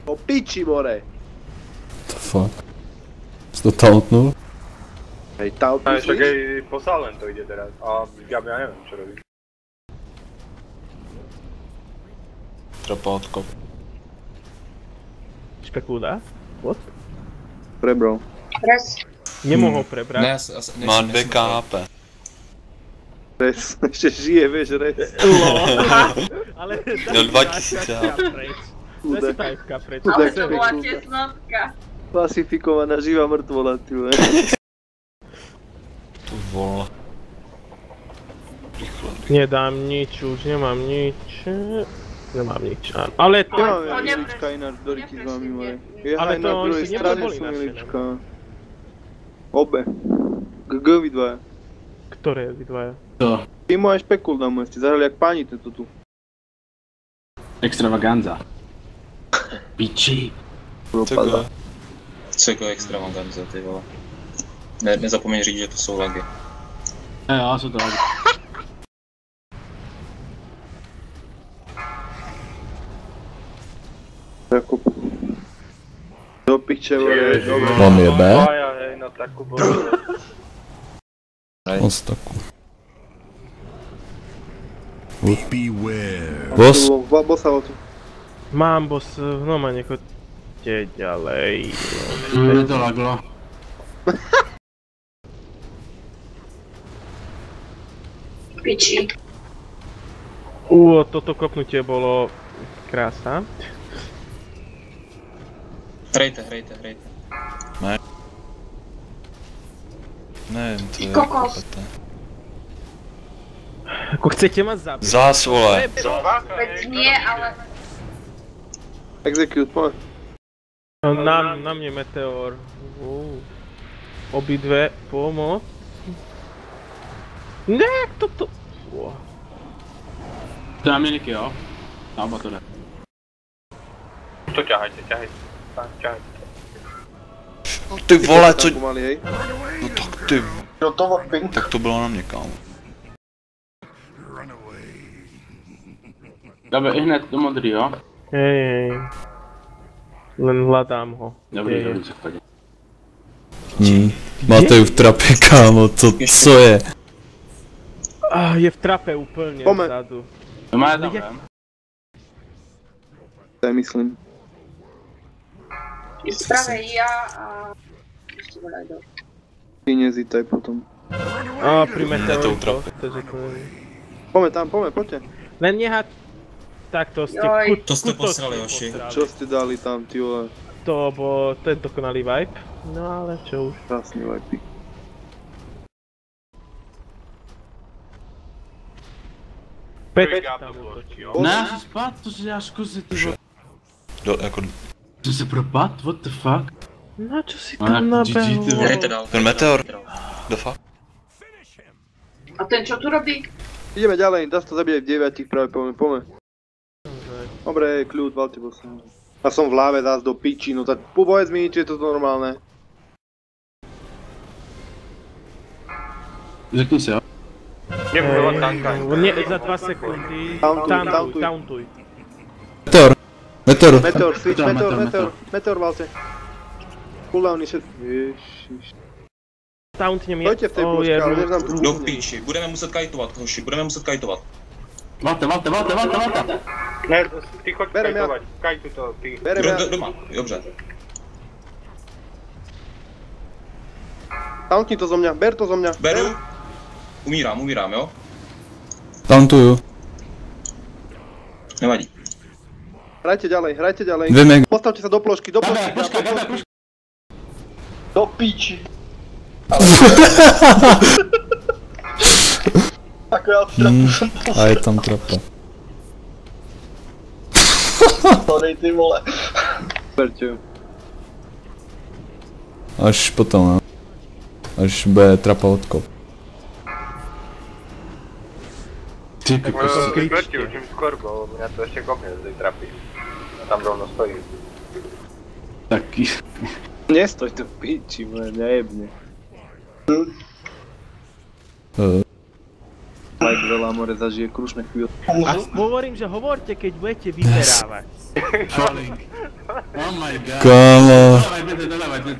O piči, more! The fuck? Jsi to tautnul? Hej, tautnul A však aj po Salem to ide teraz. A ja neviem čo robí. Trapa odkop. Špekúda? What? Prebral. Nemohol prebrať. Ne, má 2 KHP. Res, ešte žije, vieš, res. Ale Měl 2000 Daj si tá FK preč. Ale to bola tesnotka. Klasifikovaná živá mŕtvola, ty vole. Tu vole. Nedám nič, už nemám nič. Nemám nič, áno. Ale to... Nemám ja milička ináč, Doriti s vami, more. Ale Jehaj, to na oni druhej si strane neboli sú naše, milička. Obe. GG vy dvaja. Ktoré vy dvaja? To. Ty mu aj špekul dám, ste zahrali jak páni tento tu. Extravaganza. Piči. Propadá. Co jako extravaganza, ty vole. Nezapomeň říct, že to jsou lagy. Jo, jsou to lagy. Jako... Do piče, vole, dobre. Mám je B? Hej, no takú bolo. Moc takú. Beware. Boss? Bossa ho tu. Mám boss, no ma nechoďte ďalej. Je to laglo. Piči. Toto kopnutie bolo krása. Hrajte. Ne. Nevím, to je Kokos. jako Ako chcete ma zabiť? Zás, vole. Veď nie, ale... Execute, poď. Na mne meteor. Obidve pomoc. Ne, toto... To je na miniky, jo? Alebo to ne. To ťahajte. Ty vole, co... Pomaly, hej. No tak ty... Tak to bylo na mě, kámo. Dobre, i hned do modrý, jo? Hej. Len hľadám ho. Dobrý, sa chodí. Máte ju v trape, kámo, co je? Je v trape úplne vzadu. To má tam, viem. To je myslím. Je práve ja a... Ešte voľaj do... Ty nezitaj potom. Pri meteoru to řekli. Poďte. Len nehať... Takto ste... To ste posrali, Joši. Čo ste dali tam, ty vole? To bol ten dokonalý vibe. No ale čo už. Krásny vibe. Pec tam útočil. Ne, spad, to si dáš kusy, ty vole. Jako... Jsem se propad? What the fuck? Na čo si tam nabehol? Hrajte dál. Ten meteor. The fuck? A ten čo tu robí? Ideme ďalej, dá sa to zabíjať v 9 práve, poďme. Dobre, kľud, valte bossa. A som v láve zás do piči, no tak povedz mi, či je to normálne. Řekni si, jo? Nebudovať tanka. Za 2 sekundy. Tauntuj. Meteor, switch, meteor, valte. Cooldown je ježiš. Tauntnem je... Pojďte v tej ploške, ale než nám průvodně. Do píči, budeme muset kajtovat, hoši, Valte. Ne, ty choď Berem ja. kajtovať. Kajtu to, ty. Berem ja. Doma, dobře. Tauntni to zo mňa, ber to zo mňa. Beru. Umírám, jo? Tauntuju. Nevadí. Hrajte ďalej. Viem jak... Postavte sa do plošky. Do píči. Ako ja A je tam trapa. Sorry, ty vole. Berte ju. Až potom, no. Až bude trapa odkop. Ty kokos. Berte ju čím skôr, bo mňa to ešte kopne z tej trapy. A tam rovno stojí. Taký. Nestoj tu piči, nejebne. Like veľa more zažije krušné chvíle. A hovorím, že hovorte, keď budete vyberávať. Falling. Oh my god. Kámo. Dodávajte.